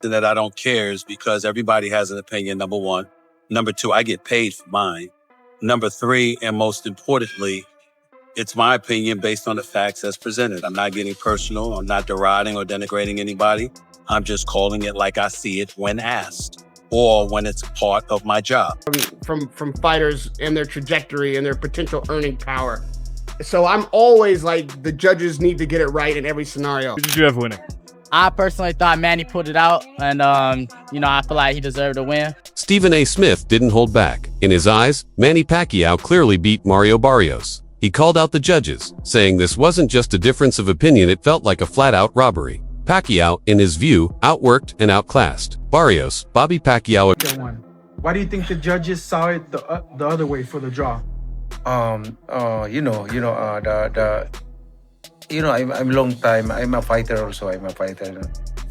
that I don't care is because everybody has an opinion, number one. Number two, I get paid for mine. Number three, and most importantly, it's my opinion based on the facts as presented. I'm not getting personal. I'm not deriding or denigrating anybody. I'm just calling it like I see it when asked or when it's part of my job. From fighters and their trajectory and their potential earning power. So I'm always like, the judges need to get it right in every scenario. Who did you have winning? I personally thought Manny pulled it out, and I feel like he deserved to win. Stephen A. Smith didn't hold back. In his eyes, Manny Pacquiao clearly beat Mario Barrios. He called out the judges, saying this wasn't just a difference of opinion, it felt like a flat-out robbery. Pacquiao, in his view, outworked and outclassed Barrios. Bobby Pacquiao. Why do you think the judges saw it the other way for the draw? I'm long time. I'm a fighter also. I'm a fighter.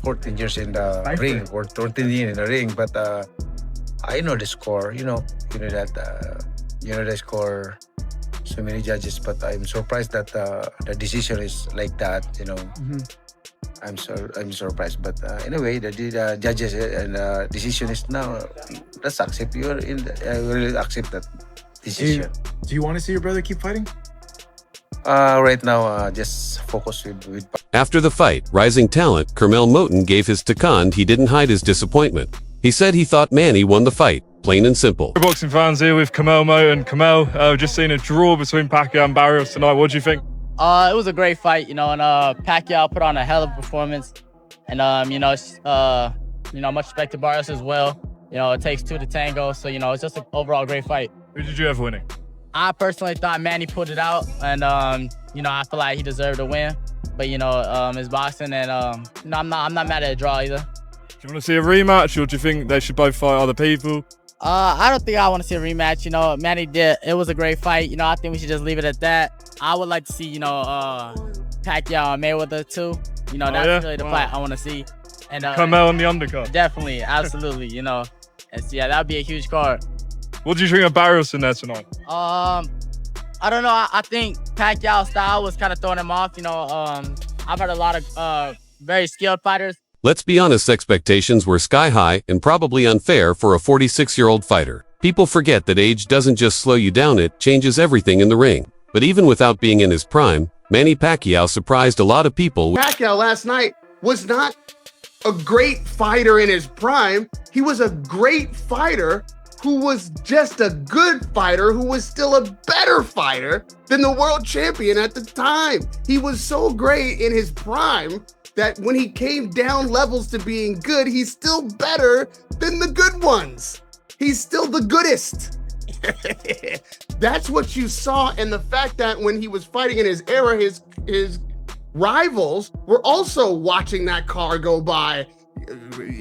14 years in the ring, or 14 years in the ring. But I know the score. You know the score. So many judges, but I'm surprised that the decision is like that. I'm surprised. But anyway, the judges and the decision is now. Let's accept. I will accept that decision. Do you want to see your brother keep fighting? Right now, just focus with. After the fight, rising talent Kermel Moton gave his takand. He didn't hide his disappointment. He said he thought Manny won the fight, plain and simple. Boxing fans here with Kermel Moton. Kermel, just seen a draw between Pacquiao and Barrios tonight. What do you think? It was a great fight, and Pacquiao put on a hell of a performance, and much respect to Barrios as well. It takes two to tango, so it's just an overall great fight. Who did you have winning? I personally thought Manny pulled it out, and I feel like he deserved to win. But it's boxing, and I'm not mad at a draw either. Do you want to see a rematch, or do you think they should both fight other people? I don't think I want to see a rematch. Manny did. It was a great fight. I think we should just leave it at that. I would like to see Pacquiao and Mayweather too. That's really the fight I want to see. And Kermel on the undercard. Definitely, absolutely. And that would be a huge card. What do you think of Barrios in there tonight? I don't know. I think Pacquiao's style was kind of throwing him off. I've heard a lot of very skilled fighters. Let's be honest, expectations were sky high and probably unfair for a 46-year-old fighter. People forget that age doesn't just slow you down, it changes everything in the ring. But even without being in his prime, Manny Pacquiao surprised a lot of people. Pacquiao last night was not a great fighter in his prime. He was a great fighter who was just a good fighter, who was still a better fighter than the world champion at the time. He was so great in his prime that when he came down levels to being good, he's still better than the good ones. He's still the goodest. That's what you saw. And the fact that when he was fighting in his era, his rivals were also watching that car go by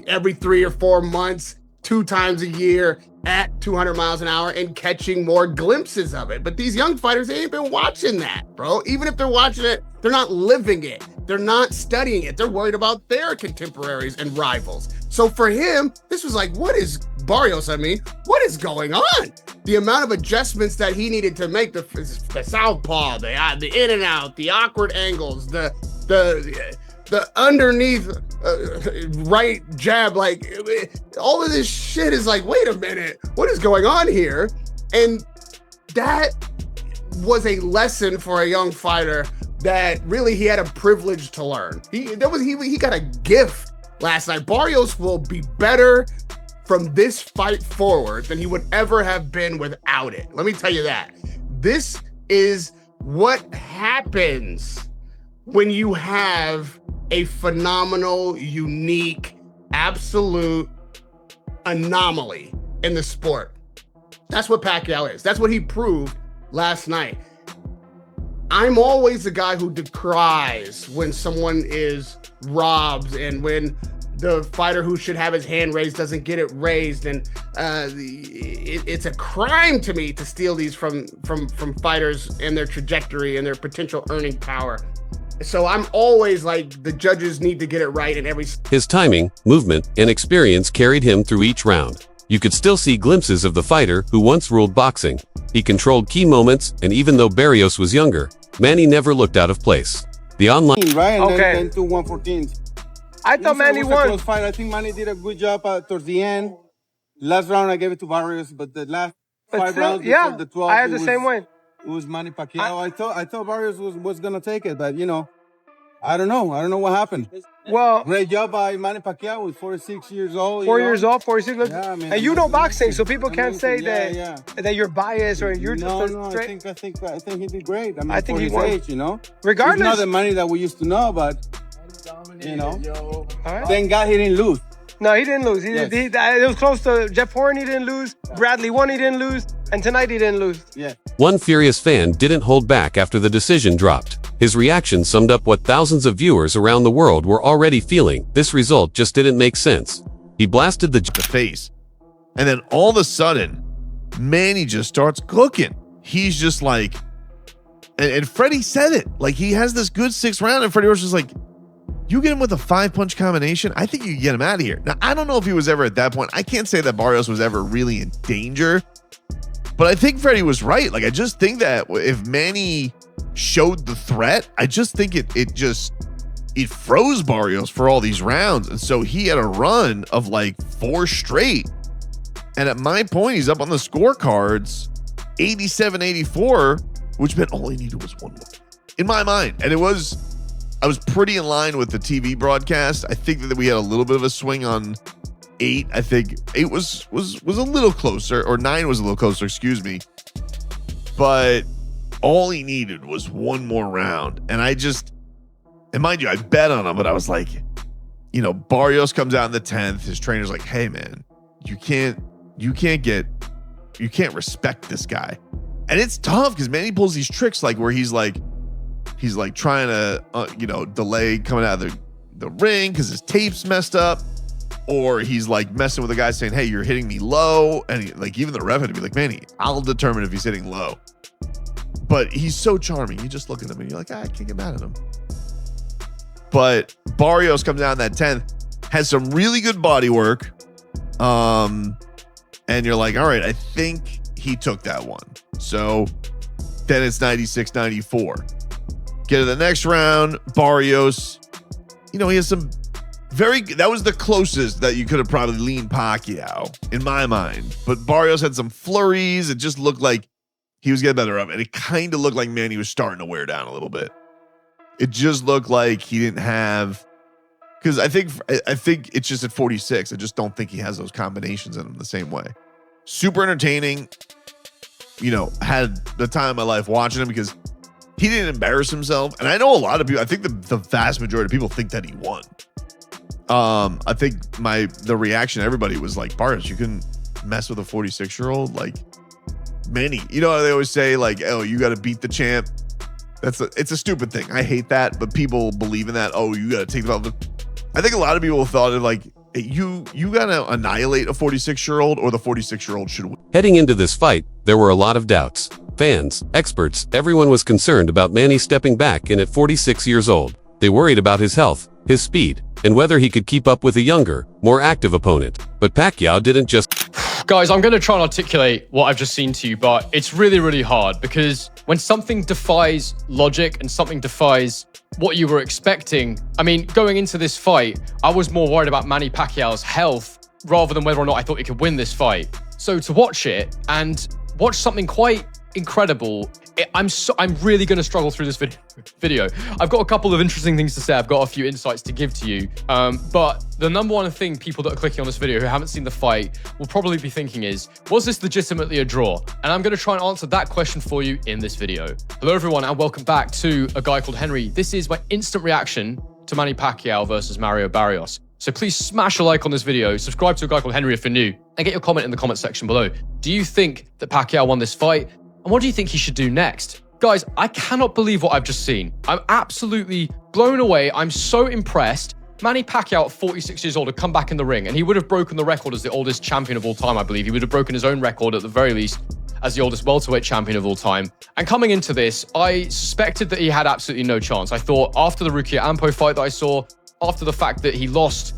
every 3 or 4 months, 2 times a year at 200 miles an hour and catching more glimpses of it. But these young fighters, they ain't been watching that, bro. Even if they're watching it, they're not living it. They're not studying it. They're worried about their contemporaries and rivals. So for him, this was like, what is going on? The amount of adjustments that he needed to make, the southpaw, the in and out, the awkward angles, the underneath right jab, like all of this shit is like, wait a minute, what is going on here? And that was a lesson for a young fighter that really he had a privilege to learn. He got a gift last night. Barrios will be better from this fight forward than he would ever have been without it. Let me tell you that. This is what happens when you have a phenomenal, unique, absolute anomaly in the sport. That's what Pacquiao is. That's what he proved last night. I'm always the guy who decries when someone is robbed and when the fighter who should have his hand raised doesn't get it raised. And it's a crime to me to steal these from fighters and their trajectory and their potential earning power. So I'm always like, the judges need to get it right in every. His timing, movement, and experience carried him through each round. You could still see glimpses of the fighter who once ruled boxing. He controlled key moments, and even though Barrios was younger, Manny never looked out of place. The online right, and okay. then 2 114s. I thought Manny It was a won. close fight. I think Manny did a good job towards the end. Last round, I gave it to Barrios, but the last But 5 still, rounds yeah, before the 12, I had the same way. It was Manny Pacquiao. I thought Barrios was gonna take it, but you know, I don't know. I don't know what happened. Well, Great job by Manny Pacquiao. Was 46 years old. 4 years old, 46. Look, Yeah, I mean, and you know amazing. boxing, so people can't say Yeah, that you're biased or you're No, just straight. I think he did great. I mean, I think for he his won. age, you know. Regardless, It's not the money that we used to know, but you know, all right. thank God he didn't lose. No, he didn't lose. Yes. It was close to Jeff Horn. He didn't lose. Bradley won. He didn't lose. And tonight he didn't lose. Yeah. One furious fan didn't hold back after the decision dropped. His reaction summed up what thousands of viewers around the world were already feeling. This result just didn't make sense. He blasted the face. And then all of a sudden, Manny just starts cooking. He's just like, and Freddie said it. Like, he has this good 6th round, and Freddie was just like, you get him with a 5-punch combination, I think you can get him out of here. Now, I don't know if he was ever at that point. I can't say that Barrios was ever really in danger, but I think Freddie was right. Like, I just think that if Manny showed the threat, I just think it froze Barrios for all these rounds. And so he had a run of like 4 straight. And at my point, he's up on the scorecards, 87-84, which meant all he needed was 1 more. In my mind. And I was pretty in line with the TV broadcast. I think that we had a little bit of a swing on 8. I think 8 was a little closer, or 9 was a little closer, excuse me. But all he needed was 1 more round. And mind you, I bet on him, but I was like, you know, Barrios comes out in the 10th. His trainer's like, hey man, you can't respect this guy. And it's tough because Manny pulls these tricks like where he's like trying to, delay coming out of the ring because his tape's messed up, or he's like messing with the guy saying, hey, you're hitting me low. And even the ref had to be like, Manny, I'll determine if he's hitting low. But he's so charming. You just look at him and you're like, I can't get mad at him. But Barrios comes out in that 10th, has some really good body work. And you're like, all right, I think he took that one. So then it's 96-94. Get to the next round, Barrios, he has some that was the closest that you could have probably leaned Pacquiao in my mind. But Barrios had some flurries. It just looked like he was getting better up. And it kind of looked like Manny was starting to wear down a little bit. It just looked like he didn't have, because I think it's just at 46. I just don't think he has those combinations in him the same way. Super entertaining. Had the time of my life watching him because he didn't embarrass himself. And I know a lot of people, I think the vast majority of people think that he won. I think the reaction to everybody was like, Barrios, you can mess with a 46-year-old? Like, Manny, they always say like, oh, you got to beat the champ. It's a stupid thing. I hate that, but people believe in that. Oh, you got to take the belt. I think a lot of people thought of like, you got to annihilate a 46-year-old or the 46-year-old should win. Heading into this fight, there were a lot of doubts. Fans, experts, everyone was concerned about Manny stepping back in at 46 years old. They worried about his health, his speed, and whether he could keep up with a younger, more active opponent. But Pacquiao didn't just... Guys, I'm going to try and articulate what I've just seen to you, but it's really, really hard because when something defies logic and something defies what you were expecting, I mean, going into this fight, I was more worried about Manny Pacquiao's health rather than whether or not I thought he could win this fight. So to watch it and watch something quite incredible, I'm really going to struggle through this video. I've got a couple of interesting things to say. I've got a few insights to give to you. But the number one thing people that are clicking on this video who haven't seen the fight will probably be thinking is, was this legitimately a draw? And I'm going to try and answer that question for you in this video. Hello, everyone, and welcome back to A Guy Called Henry. This is my instant reaction to Manny Pacquiao versus Mario Barrios. So please smash a like on this video, subscribe to A Guy Called Henry if you're new, and get your comment in the comment section below. Do you think that Pacquiao won this fight? And what do you think he should do next? Guys, I cannot believe what I've just seen. I'm absolutely blown away. I'm so impressed. Manny Pacquiao at 46 years old had come back in the ring, and he would have broken the record as the oldest champion of all time, I believe. He would have broken his own record at the very least as the oldest welterweight champion of all time. And coming into this, I suspected that he had absolutely no chance. I thought after the Rukia Ampo fight that I saw, after the fact that he lost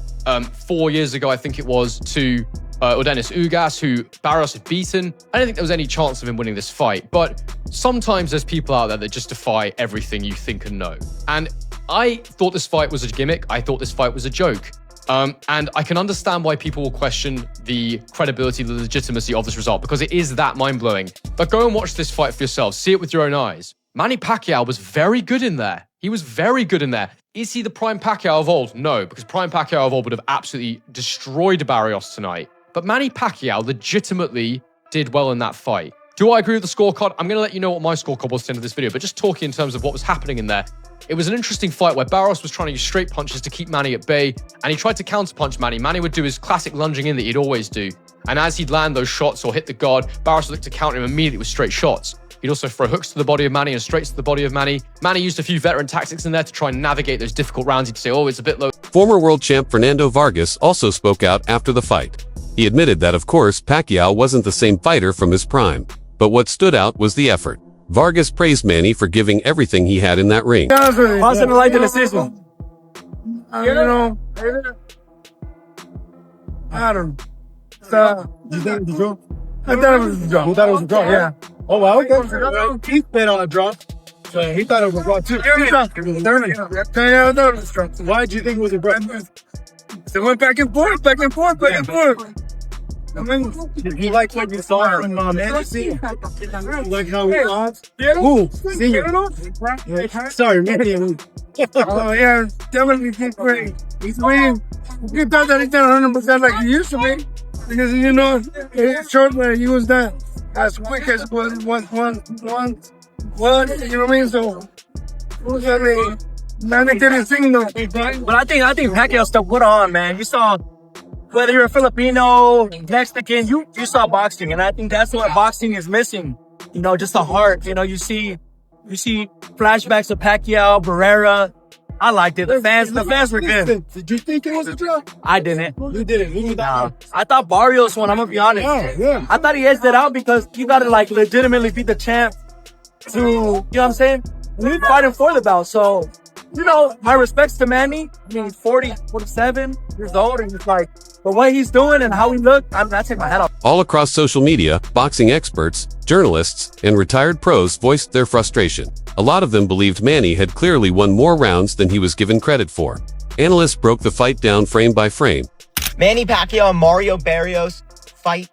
4 years ago, I think it was, to Dennis Ugas, who Barrios had beaten, I don't think there was any chance of him winning this fight. But sometimes there's people out there that just defy everything you think and know. And I thought this fight was a gimmick. I thought this fight was a joke. And I can understand why people will question the credibility, the legitimacy of this result, because it is that mind-blowing. But go and watch this fight for yourself. See it with your own eyes. Manny Pacquiao was very good in there. He was very good in there. Is he the prime Pacquiao of old? No, because prime Pacquiao of old would have absolutely destroyed Barrios tonight. But Manny Pacquiao legitimately did well in that fight. Do I agree with the scorecard? I'm going to let you know what my scorecard was at the end of this video, but just talking in terms of what was happening in there, it was an interesting fight where Barrios was trying to use straight punches to keep Manny at bay, and he tried to counterpunch Manny. Manny would do his classic lunging in that he'd always do. And as he'd land those shots or hit the guard, Barrios would look to counter him immediately with straight shots. He'd also throw hooks to the body of Manny and straights to the body of Manny. Manny used a few veteran tactics in there to try and navigate those difficult rounds. He'd say, oh, it's a bit low. Former world champ Fernando Vargas also spoke out after the fight. He admitted that, of course, Pacquiao wasn't the same fighter from his prime. But what stood out was the effort. Vargas praised Manny for giving everything he had in that ring. Wasn't like the decision. I don't know. You think it was a draw? I thought it was a draw. You thought it was a draw? Yeah. Oh, well, okay. Keith bet on a draw. So he thought it was a draw, too. Yeah, I thought it was a draw. Why did you think it was a draw? It went back and forth, back and forth, back and forth. I mean, you like what you saw in Manny? Like how he lost? Who? Senior. Sorry, Manny. Oh, yeah, definitely he's great. He's winning. You thought that he's not 100% like he used to be. Because, you know, it's short where he was that as quick as one, you know what I mean? So, I mean, Manny didn't sing though. But I think Pacquiao still put on, man. You saw, whether you're a Filipino, Mexican, you saw boxing, and I think that's what boxing is missing. You know, just the heart. You know, you see flashbacks of Pacquiao, Barrera. I liked it. The fans were good. Did you think it was a draw? I didn't. You didn't. You no. I thought Barrios won. I'm gonna be honest. Yeah. I thought he edged it out because you gotta like legitimately beat the champ to, you know what I'm saying? We're fighting for the belt, so. You know, my respects to Manny. I mean, he's 47 years old, and it's like, but what he's doing and how he looked, I take my hat off. All across social media, boxing experts, journalists, and retired pros voiced their frustration. A lot of them believed Manny had clearly won more rounds than he was given credit for. Analysts broke the fight down frame by frame. Manny Pacquiao and Mario Barrios fight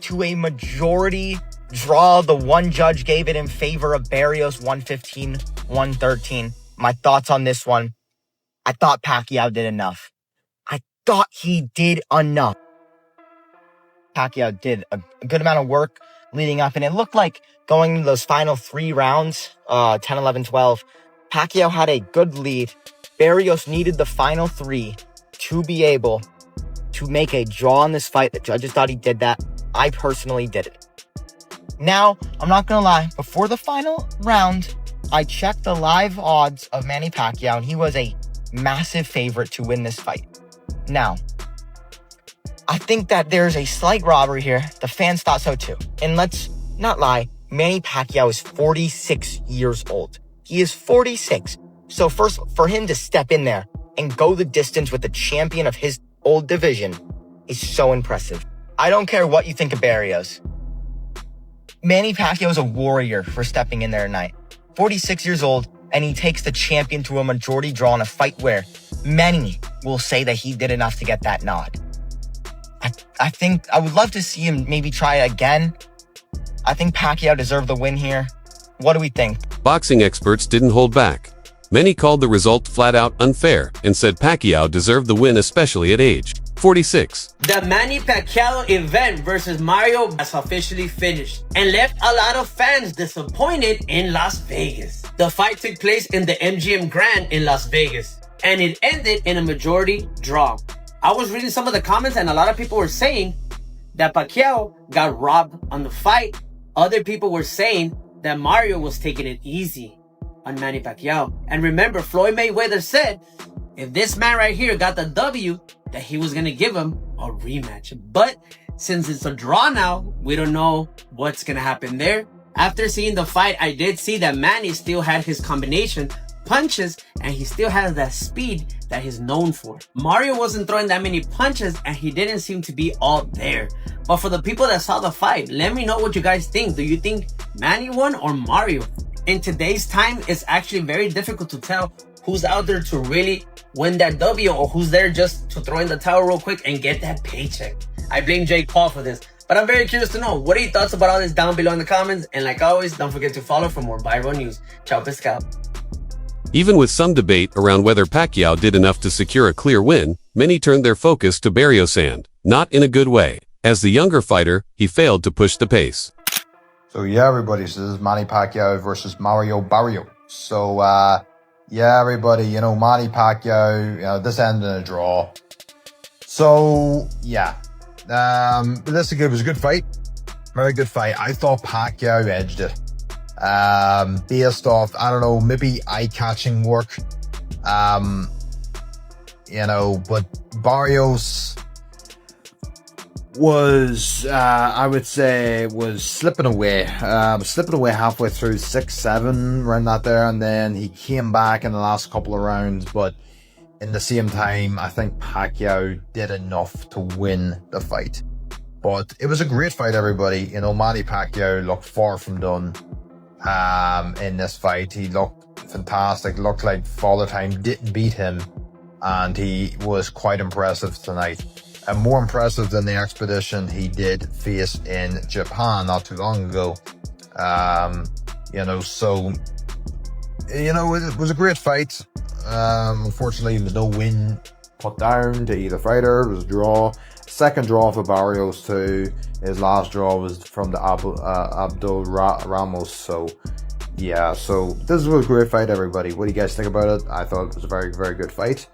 to a majority draw. The one judge gave it in favor of Barrios, 115-113. My thoughts on this one, I thought Pacquiao did enough. I thought he did enough. Pacquiao did a good amount of work leading up, and it looked like going into those final 3 rounds, 10, 11, 12, Pacquiao had a good lead. Barrios needed the final 3 to be able to make a draw in this fight. The judges thought he did that. I personally did it. Now, I'm not going to lie, before the final round, I checked the live odds of Manny Pacquiao, and he was a massive favorite to win this fight. Now, I think that there's a slight robbery here. The fans thought so too. And let's not lie, Manny Pacquiao is 46 years old. He is 46. So first, for him to step in there and go the distance with the champion of his old division is so impressive. I don't care what you think of Barrios. Manny Pacquiao is a warrior for stepping in there tonight. 46 years old, and he takes the champion to a majority draw in a fight where many will say that he did enough to get that nod. I think I would love to see him maybe try it again. I think Pacquiao deserved the win here. What do we think? Boxing experts didn't hold back. Many called the result flat out unfair and said Pacquiao deserved the win, especially at age 46. The Manny Pacquiao event versus Mario has officially finished and left a lot of fans disappointed in Las Vegas. The fight took place in the MGM Grand in Las Vegas, and it ended in a majority draw. I was reading some of the comments, and a lot of people were saying that Pacquiao got robbed on the fight. Other people were saying that Mario was taking it easy on Manny Pacquiao. And remember, Floyd Mayweather said if this man right here got the W, that he was going to give him a rematch. But since it's a draw now, we don't know what's going to happen there. After seeing the fight, I did see that Manny still had his combination punches, and he still has that speed that he's known for. Mario wasn't throwing that many punches, and he didn't seem to be all there. But for the people that saw the fight, let me know what you guys think. Do you think Manny won or Mario? In today's time, it's actually very difficult to tell who's out there to really win that W, or who's there just to throw in the towel real quick and get that paycheck. I blame Jake Paul for this, but I'm very curious to know, what are your thoughts about all this down below in the comments? And like always, don't forget to follow for more viral news. Ciao, pescado. Even with some debate around whether Pacquiao did enough to secure a clear win, many turned their focus to Barrios, and not in a good way. As the younger fighter, he failed to push the pace. So yeah, everybody, so this is Manny Pacquiao versus Mario Barrios. So yeah, everybody, Manny Pacquiao, this ended in a draw. So yeah, it was a good fight, very good fight. I thought Pacquiao edged it. Based off, I don't know, maybe eye-catching work, but Barrios was, I would say, was slipping away halfway through 6-7, around that there, and then he came back in the last couple of rounds, but in the same time, I think Pacquiao did enough to win the fight. But it was a great fight, everybody. Manny Pacquiao looked far from done in this fight. He looked fantastic, looked like Father Time didn't beat him, and he was quite impressive tonight. And more impressive than the expedition he did face in Japan not too long ago. It was a great fight. Unfortunately, there was no win put down to either fighter. It was a draw. Second draw for Barrios too. His last draw was from the Abdul Ramos. So yeah, so this was a great fight, everybody. What do you guys think about it? I thought it was a very, very good fight.